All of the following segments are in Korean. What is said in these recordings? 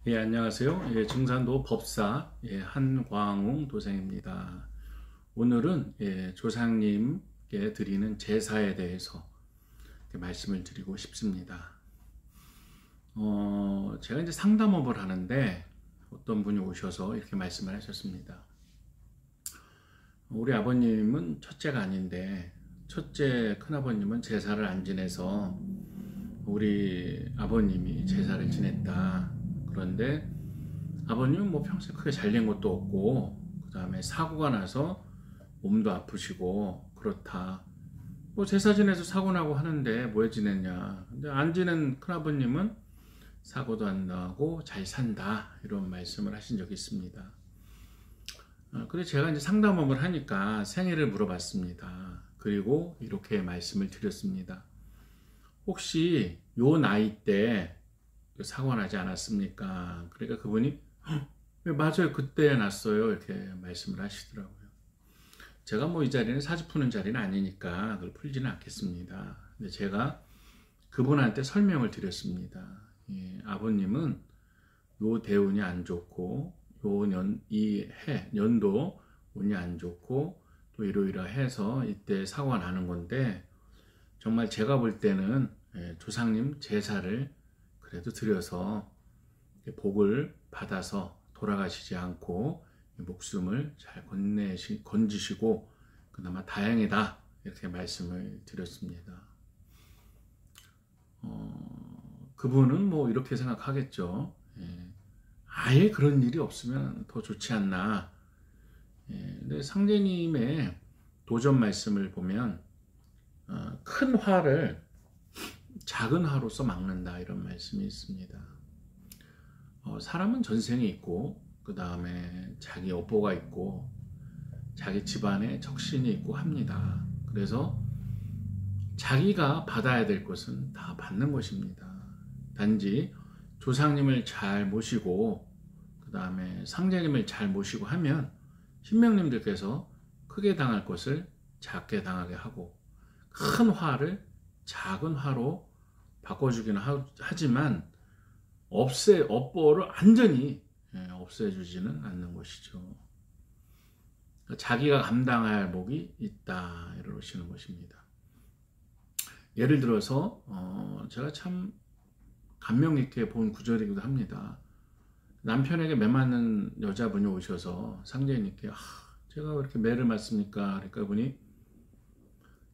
예, 안녕하세요. 예, 증산도 법사 한광웅 도생입니다. 오늘은 조상님께 드리는 제사에 대해서 말씀을 드리고 싶습니다. 제가 이제 상담업을 하는데 어떤 분이 오셔서 이렇게 말씀을 하셨습니다. 우리 아버님은 첫째가 아닌데 첫째 큰아버님은 제사를 안 지내서 우리 아버님이 제사를 지냈다. 그런데 아버님은 뭐 평소에 크게 잘된 것도 없고 그 다음에 사고가 나서 몸도 아프시고 그렇다. 뭐 제사 지내서 사고 나고 하는데 뭐해 지냈냐. 근데 안 지낸 큰아버님은 사고도 안 나고 잘 산다. 이런 말씀을 하신 적이 있습니다. 그래서 제가 이제 상담업을 하니까 생일을 물어봤습니다. 그리고 이렇게 말씀을 드렸습니다. 혹시 요 나이 때 사고가 나지 않았습니까? 그러니까 그분이 맞아요. 그때 났어요. 이렇게 말씀을 하시더라고요. 제가 뭐 이 자리는 사주 푸는 자리는 아니니까 그걸 풀지는 않겠습니다. 근데 제가 그분한테 설명을 드렸습니다. 예, 아버님은 요 대운이 안 좋고 이 년도 운이 안 좋고 또 이러이러해서 이때 사고가 나는 건데 정말 제가 볼 때는 조상님 제사를 그래도 드려서 복을 받아서 돌아가시지 않고 목숨을 잘 건지시고 그나마 다행이다 이렇게 말씀을 드렸습니다. 그분은 뭐 이렇게 생각하겠죠. 아예 그런 일이 없으면 더 좋지 않나. 근데 상제님의 도전 말씀을 보면 큰 화를 작은 화로서 막는다 이런 말씀이 있습니다. 사람은 전생이 있고 그 다음에 자기 업보가 있고 자기 집안에 적신이 있고 합니다. 그래서 자기가 받아야 될 것은 다 받는 것입니다. 단지 조상님을 잘 모시고 그 다음에 상제님을 잘 모시고 하면 신명님들께서 크게 당할 것을 작게 당하게 하고 큰 화를 작은 화로 바꿔주기는 하지만 업보를 완전히 없애주지는 않는 것이죠. 자기가 감당할 몫이 있다 이러시는 것입니다. 예를 들어서 제가 참 감명 깊게 본 구절이기도 합니다. 남편에게 매 맞는 여자분이 오셔서 상제님께 제가 왜 이렇게 매를 맞습니까? 그러니까 그분이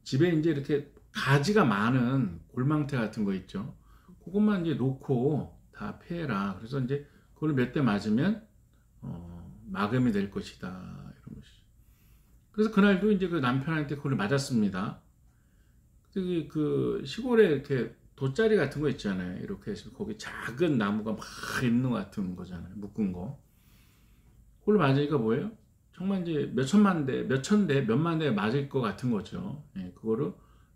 집에 이제 이렇게 가지가 많은 골망태 같은 거 있죠. 그것만 이제 놓고 다 피해라. 그래서 이제 그걸 몇 대 맞으면 마금이 될 것이다. 이런 것이죠. 그래서 그날도 이제 그 남편한테 그걸 맞았습니다. 그 시골에 이렇게 돗자리 같은 거 있잖아요. 이렇게 해서 거기 작은 나무가 막 있는 것 같은 거잖아요. 묶은 거. 그걸 맞으니까 뭐예요? 정말 이제 몇천 대, 몇만 대 맞을 것 같은 거죠. 그거를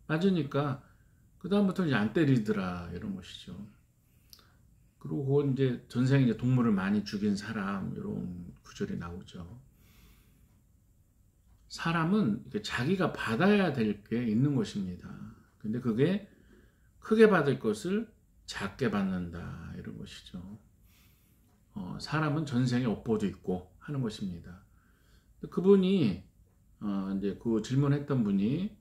맞으니까 그다음부터 이제 안 때리더라 이런 것이죠. 그리고 그건 이제 전생에 이제 동물을 많이 죽인 사람 이런 구절이 나오죠. 사람은 자기가 받아야 될 게 있는 것입니다. 근데 그게 크게 받을 것을 작게 받는다 이런 것이죠. 사람은 전생에 업보도 있고 하는 것입니다. 그분이 이제 그 질문했던 분이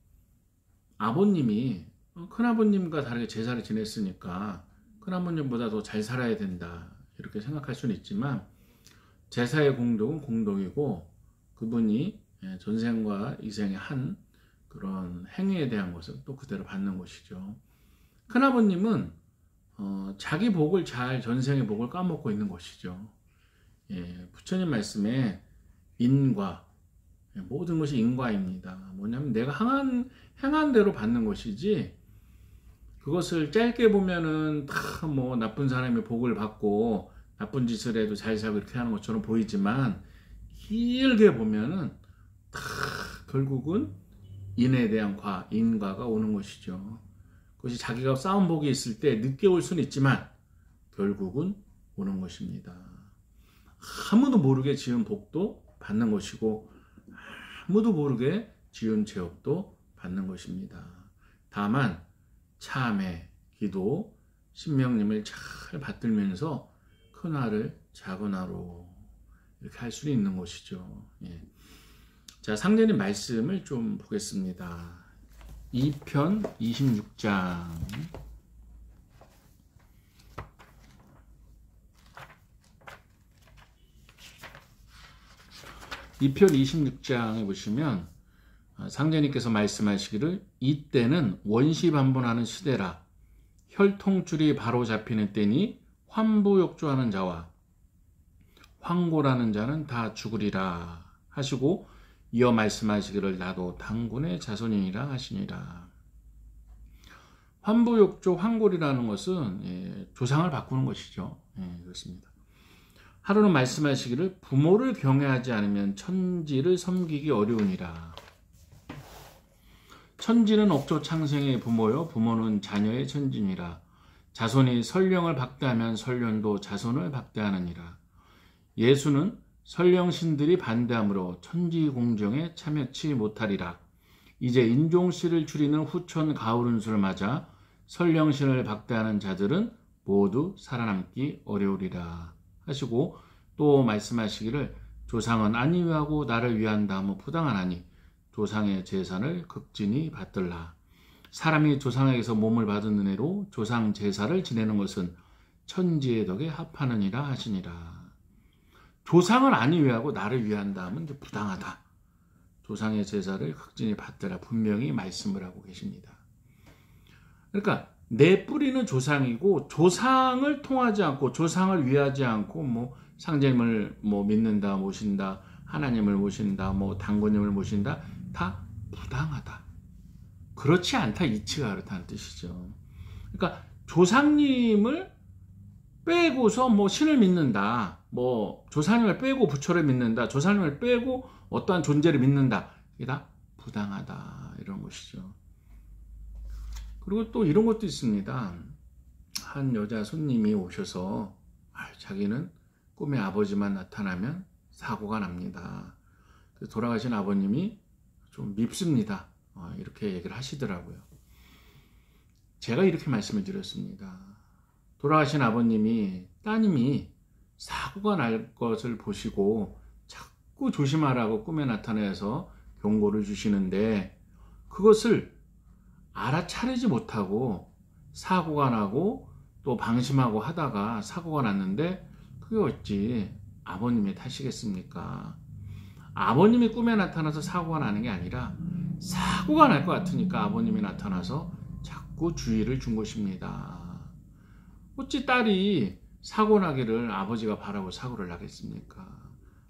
아버님이 큰아버님과 다르게 제사를 지냈으니까 큰아버님보다 더 잘 살아야 된다 이렇게 생각할 수는 있지만 제사의 공덕은 공덕이고 그분이 전생과 이생에 한 그런 행위에 대한 것을 또 그대로 받는 것이죠. 큰아버님은 자기 복을 잘 전생의 복을 까먹고 있는 것이죠. 부처님 말씀에 인과 모든 것이 인과입니다. 뭐냐면 내가 행한 대로 받는 것이지 그것을 짧게 보면은 다 뭐 나쁜 사람이 복을 받고 나쁜 짓을 해도 잘 살고 이렇게 하는 것처럼 보이지만 길게 보면은 다 결국은 인에 대한 인과가 오는 것이죠. 그것이 자기가 쌓은 복이 있을 때 늦게 올 수는 있지만 결국은 오는 것입니다. 아무도 모르게 지은 복도 받는 것이고 아무도 모르게 지은 죄업도 받는 것입니다. 다만 참회, 기도, 신명님을 잘 받들면서 큰 화를 작은 화로 이렇게 할 수 있는 것이죠. 예. 자, 상제님 말씀을 좀 보겠습니다. 2편 26장. 2편 26장에 보시면 상제님께서 말씀하시기를 이때는 원시반복하는 시대라 혈통줄이 바로 잡히는 때니 환부욕조하는 자와 황골하는 자는 다 죽으리라 하시고 이어 말씀하시기를 나도 당군의 자손이니라 하시니라. 환부욕조 황골이라는 것은 조상을 바꾸는 것이죠. 그렇습니다. 하루는 말씀하시기를 부모를 경외하지 않으면 천지를 섬기기 어려우니라. 천지는 옥조 창생의 부모요 부모는 자녀의 천지니라. 자손이 설령을 박대하면 설령도 자손을 박대하느니라. 예수는 설령신들이 반대하므로 천지공정에 참여치 못하리라. 이제 인종씨를 줄이는 후천 가을운수를 맞아 설령신을 박대하는 자들은 모두 살아남기 어려우리라 하시고 또 말씀하시기를 조상은 아니 위하고 나를 위한다 하며 부당하나니 조상의 제사를 극진히 받들라. 사람이 조상에게서 몸을 받은 은혜로 조상 제사를 지내는 것은 천지의 덕에 합하느니라 하시니라. 조상을 아니 위하고 나를 위한다 하면 이제 부당하다. 조상의 제사를 극진히 받들라. 분명히 말씀을 하고 계십니다. 그러니까 내 뿌리는 조상이고 조상을 통하지 않고 조상을 위하지 않고 뭐 상제님을 뭐 믿는다 모신다 하나님을 모신다 뭐 당군님을 모신다 다 부당하다. 그렇지 않다. 이치가 그렇다는 뜻이죠. 그러니까 조상님을 빼고서 뭐 신을 믿는다. 뭐 조상님을 빼고 부처를 믿는다. 조상님을 빼고 어떠한 존재를 믿는다. 이게 다 부당하다. 이런 것이죠. 그리고 또 이런 것도 있습니다. 한 여자 손님이 오셔서 자기는 꿈에 아버지만 나타나면 사고가 납니다. 돌아가신 아버님이 좀 밉습니다. 이렇게 얘기를 하시더라고요. 제가 이렇게 말씀을 드렸습니다. 돌아가신 아버님이 따님이 사고가 날 것을 보시고 자꾸 조심하라고 꿈에 나타내서 경고를 주시는데 그것을 알아차리지 못하고 사고가 나고 또 방심하고 하다가 사고가 났는데 그게 어찌 아버님의 탓이겠습니까? 아버님이 꿈에 나타나서 사고가 나는 게 아니라 사고가 날 것 같으니까 아버님이 나타나서 자꾸 주의를 준 것입니다. 어찌 딸이 사고 나기를 아버지가 바라고 사고를 나겠습니까?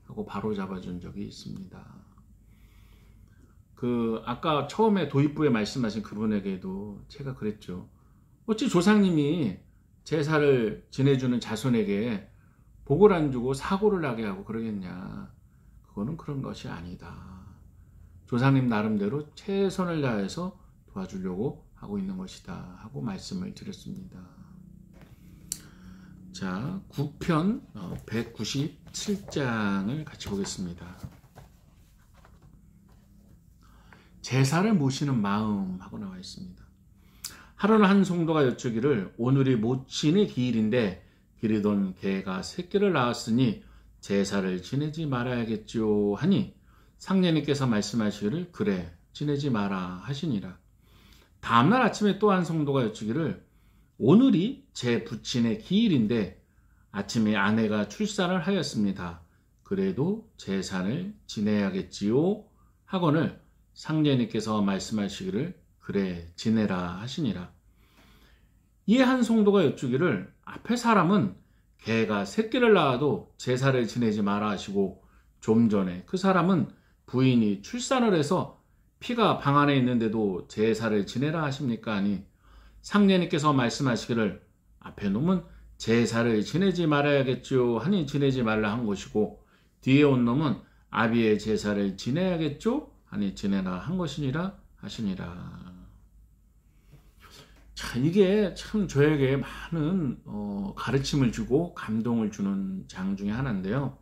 하고 바로 잡아준 적이 있습니다. 아까 처음에 도입부에 말씀하신 그분에게도 제가 그랬죠. 어찌 조상님이 제사를 지내주는 자손에게 복을 안 주고 사고를 나게 하고 그러겠냐. 그거는 그런 것이 아니다. 조상님 나름대로 최선을 다해서 도와주려고 하고 있는 것이다. 하고 말씀을 드렸습니다. 자, 9편 197장을 같이 보겠습니다. 제사를 모시는 마음 하고 나와 있습니다. 하루는 한 성도가 여쭈기를 오늘이 모친의 기일인데 기르던 개가 새끼를 낳았으니 제사를 지내지 말아야겠죠 하니 상제님께서 말씀하시기를 그래 지내지 마라 하시니라. 다음날 아침에 또 한 성도가 여쭈기를 오늘이 제 부친의 기일인데 아침에 아내가 출산을 하였습니다. 그래도 제사를 지내야겠지요 하거늘 상제님께서 말씀하시기를 그래 지내라 하시니라. 이에 한 성도가 여쭈기를 앞에 사람은 개가 새끼를 낳아도 제사를 지내지 마라 하시고 좀 전에 그 사람은 부인이 출산을 해서 피가 방 안에 있는데도 제사를 지내라 하십니까 하니 상제님께서 말씀하시기를 앞에 놈은 제사를 지내지 말아야겠죠 하니 지내지 말라 한 것이고 뒤에 온 놈은 아비의 제사를 지내야겠죠 하니 지내라 한 것이니라 하시니라. 자, 이게 참 저에게 많은 가르침을 주고 감동을 주는 장 중에 하나인데요.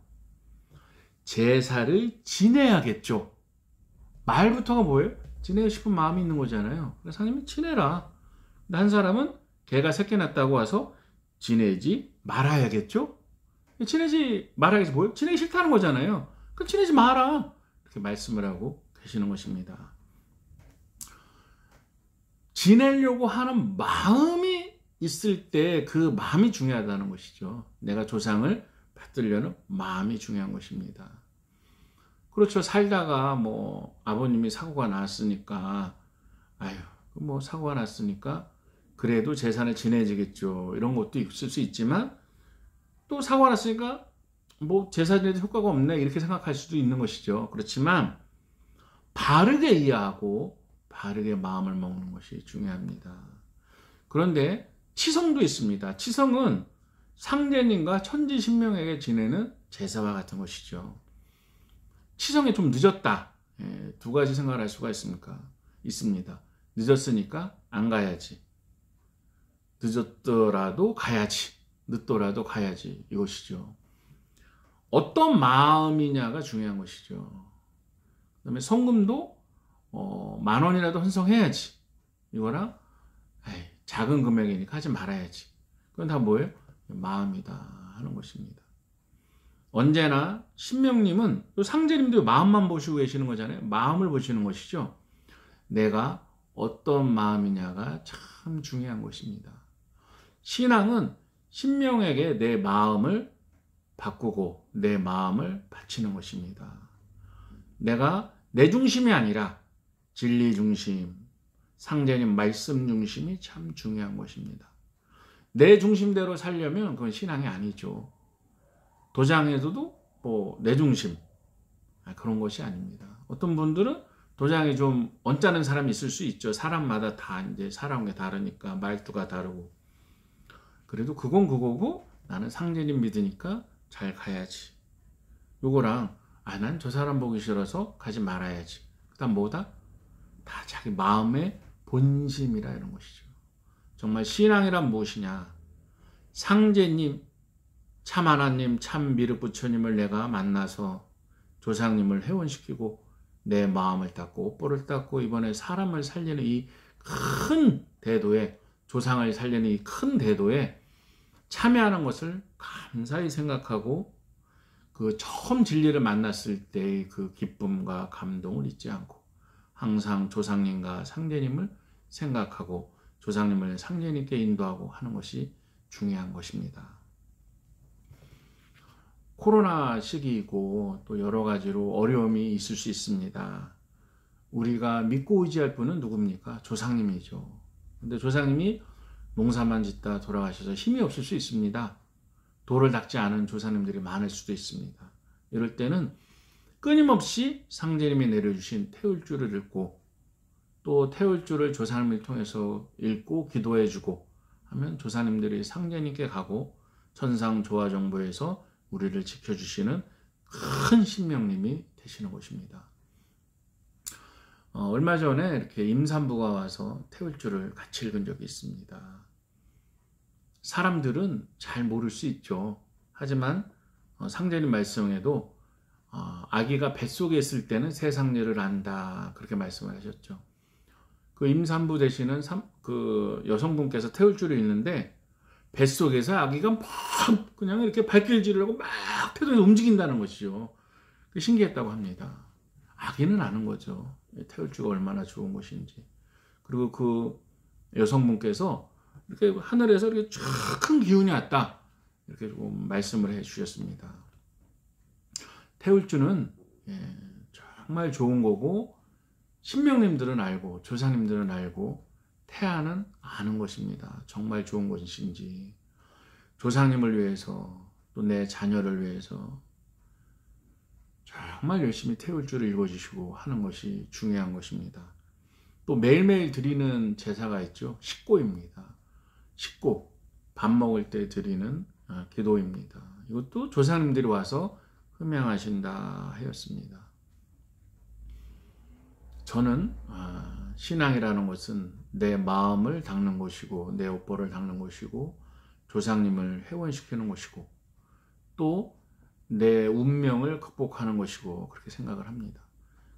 제사를 지내야겠죠. 말부터가 뭐예요? 지내고 싶은 마음이 있는 거잖아요. 그래서 하나님이 지내라. 한 사람은 개가 새끼 낳았다고 와서 지내지 말아야겠죠? 지내지 말아야지 뭐예요? 지내기 싫다는 거잖아요. 그럼 지내지 마라. 이렇게 말씀을 하고 계시는 것입니다. 지내려고 하는 마음이 있을 때 그 마음이 중요하다는 것이죠. 내가 조상을 받들려는 마음이 중요한 것입니다. 그렇죠. 살다가 뭐 아버님이 사고가 났으니까 아유 뭐 사고가 났으니까 그래도 재산을 지내지겠죠. 이런 것도 있을 수 있지만 또 사고가 났으니까 뭐 재산에도 효과가 없네 이렇게 생각할 수도 있는 것이죠. 그렇지만 바르게 이해하고 바르게 마음을 먹는 것이 중요합니다. 그런데 치성도 있습니다. 치성은 상제님과 천지신명에게 지내는 제사와 같은 것이죠. 치성이 좀 늦었다. 두 가지 생각을 할 수가 있습니다. 늦었으니까 안 가야지. 늦었더라도 가야지. 늦더라도 가야지. 이것이죠. 어떤 마음이냐가 중요한 것이죠. 그다음에 성금도 10,000원이라도 헌성해야지. 이거랑 작은 금액이니까 하지 말아야지. 그건 다 뭐예요? 마음이다 하는 것입니다. 언제나 신명님은 또 상제님도 마음만 보시고 계시는 거잖아요. 마음을 보시는 것이죠. 내가 어떤 마음이냐가 참 중요한 것입니다. 신앙은 신명에게 내 마음을 바꾸고 내 마음을 바치는 것입니다. 내가 내 중심이 아니라 진리 중심, 상제님 말씀 중심이 참 중요한 것입니다. 내 중심대로 살려면 그건 신앙이 아니죠. 도장에서도 뭐 내 중심 그런 것이 아닙니다. 어떤 분들은 도장이 좀 언짢은 사람이 있을 수 있죠. 사람마다 다 이제 사람이 다르니까 말투가 다르고. 그래도 그건 그거고 나는 상제님 믿으니까 잘 가야지. 요거랑 난 저 사람 보기 싫어서 가지 말아야지. 그다음 뭐다? 다 자기 마음의 본심이라 이런 것이죠. 정말 신앙이란 무엇이냐? 상제님, 참 하나님, 참 미륵 부처님을 내가 만나서 조상님을 회원시키고 내 마음을 닦고 옷보를 닦고 이번에 사람을 살리는 이 큰 대도에 조상을 살리는 이 큰 대도에 참여하는 것을 감사히 생각하고 그 처음 진리를 만났을 때의 그 기쁨과 감동을 잊지 않고 항상 조상님과 상제님을 생각하고 조상님을 상제님께 인도하고 하는 것이 중요한 것입니다. 코로나 시기이고 또 여러 가지로 어려움이 있을 수 있습니다. 우리가 믿고 의지할 분은 누굽니까? 조상님이죠. 근데 조상님이 농사만 짓다 돌아가셔서 힘이 없을 수 있습니다. 도를 닦지 않은 조상님들이 많을 수도 있습니다. 이럴 때는 끊임없이 상제님이 내려주신 태울주를 읽고 또 태울주를 조상님을 통해서 읽고 기도해주고 하면 조상님들이 상제님께 가고 천상조화정보에서 우리를 지켜주시는 큰 신명님이 되시는 것입니다. 얼마 전에 이렇게 임산부가 와서 태울주를 같이 읽은 적이 있습니다. 사람들은 잘 모를 수 있죠. 하지만 상제님 말씀에도 아기가 뱃속에 있을 때는 세상 일을 안다 그렇게 말씀을 하셨죠. 그 임산부 되시는 그 여성분께서 태울주를 읽는데 뱃속에서 아기가 막 그냥 이렇게 발길질을 하고 막 태도에서 움직인다는 것이죠. 신기했다고 합니다. 아기는 아는 거죠. 태울주가 얼마나 좋은 것인지. 그리고 그 여성분께서 이렇게 하늘에서 이렇게 쫙 큰 기운이 왔다. 이렇게 조금 말씀을 해 주셨습니다. 태울주는 정말 좋은 거고 신명님들은 알고 조상님들은 알고 태아는 아는 것입니다. 정말 좋은 것인지 조상님을 위해서 또 내 자녀를 위해서 정말 열심히 태울주를 읽어주시고 하는 것이 중요한 것입니다. 또 매일매일 드리는 제사가 있죠. 식고입니다. 식고, 밥 먹을 때 드리는 기도입니다. 이것도 조상님들이 와서 흠양하신다 하였습니다. 저는 신앙이라는 것은 내 마음을 닦는 것이고 내 옷보를 닦는 것이고 조상님을 회원시키는 것이고 또 내 운명을 극복하는 것이고 그렇게 생각을 합니다.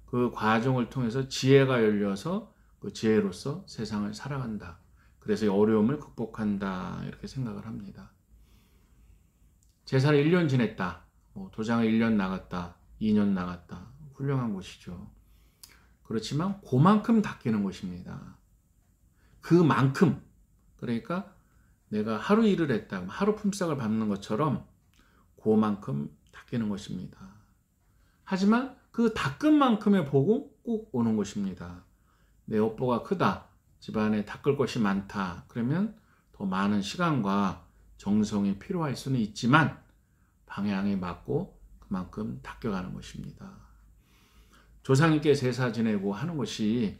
그 과정을 통해서 지혜가 열려서 그 지혜로서 세상을 살아간다. 그래서 어려움을 극복한다 이렇게 생각을 합니다. 제사를 1년 지냈다. 도장을 1년 나갔다. 2년 나갔다. 훌륭한 것이죠. 그렇지만 그만큼 닦이는 것입니다. 그만큼. 그러니까 내가 하루 일을 했다. 하루 품삯을 받는 것처럼 그만큼 닦이는 것입니다. 하지만 그 닦은 만큼의 복은 꼭 오는 것입니다. 내 업보가 크다. 집안에 닦을 것이 많다. 그러면 더 많은 시간과 정성이 필요할 수는 있지만 방향에 맞고 그만큼 닦여가는 것입니다. 조상님께 제사 지내고 하는 것이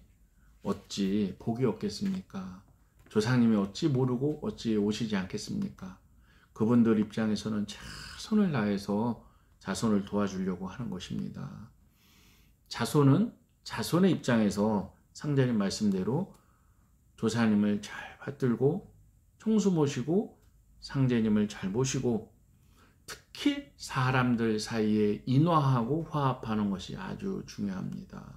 어찌 복이 없겠습니까? 조상님이 어찌 모르고 어찌 오시지 않겠습니까? 그분들 입장에서는 최선을 다해서 자손을 도와주려고 하는 것입니다. 자손은 자손의 입장에서 상제님 말씀대로 조사님을 잘 받들고 총수 모시고 상제님을 잘 모시고 특히 사람들 사이에 인화하고 화합하는 것이 아주 중요합니다.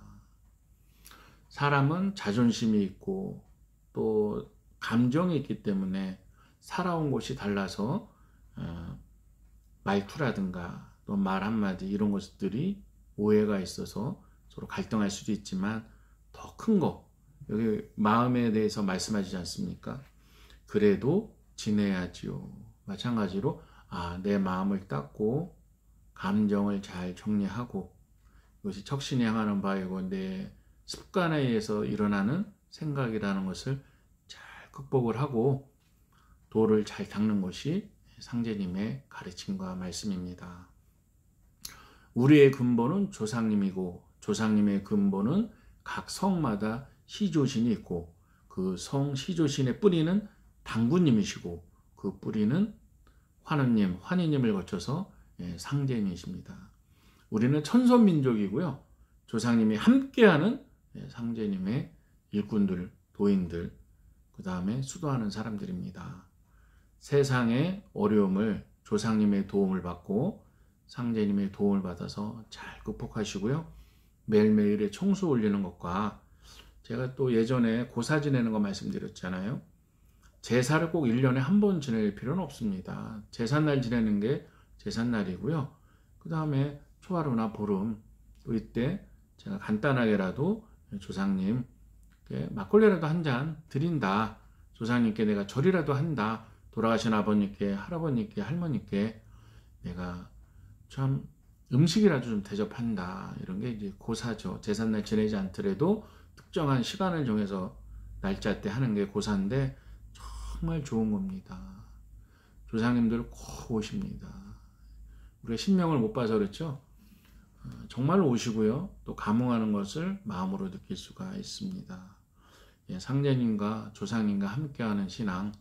사람은 자존심이 있고 또 감정이 있기 때문에 살아온 곳이 달라서 말투라든가 또 말 한마디 이런 것들이 오해가 있어서 서로 갈등할 수도 있지만 더 큰 거, 여기 마음에 대해서 말씀하시지 않습니까? 그래도 지내야지요. 마찬가지로 내 마음을 닦고 감정을 잘 정리하고 이것이 척신이 향하는 바이고 내 습관에 의해서 일어나는 생각이라는 것을 잘 극복을 하고 도를 잘 닦는 것이 상제님의 가르침과 말씀입니다. 우리의 근본은 조상님이고 조상님의 근본은 각 성마다 시조신이 있고 그 성 시조신의 뿌리는 당구님이시고 그 뿌리는 환우님, 환희님을 거쳐서 상제님이십니다. 우리는 천선민족이고요. 조상님이 함께하는 상제님의 일꾼들, 도인들, 그 다음에 수도하는 사람들입니다. 세상의 어려움을 조상님의 도움을 받고 상제님의 도움을 받아서 잘 극복하시고요. 매일매일의 청수 올리는 것과 제가 또 예전에 고사 지내는 거 말씀드렸잖아요. 제사를 꼭 1년에 한 번 지낼 필요는 없습니다. 제삿날 지내는 게 제삿날이고요. 그 다음에 초하루나 보름 또 이때 제가 간단하게라도 조상님 막걸리라도 한 잔 드린다. 조상님께 내가 절이라도 한다. 돌아가신 아버님께 할아버님께 할머니께 내가 참 음식이라도 좀 대접한다. 이런 게 이제 고사죠. 제삿날 지내지 않더라도 특정한 시간을 정해서 날짜 때 하는 게 고사인데 정말 좋은 겁니다. 조상님들 꼭 오십니다. 우리가 신명을 못 봐서 그렇죠. 정말 오시고요. 또 감흥하는 것을 마음으로 느낄 수가 있습니다. 상제님과 조상님과 함께하는 신앙,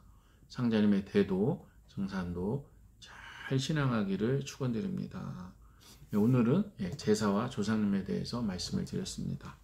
상제님의 대도, 정산도 잘 신앙하기를 축원드립니다. 오늘은 제사와 조상님에 대해서 말씀을 드렸습니다.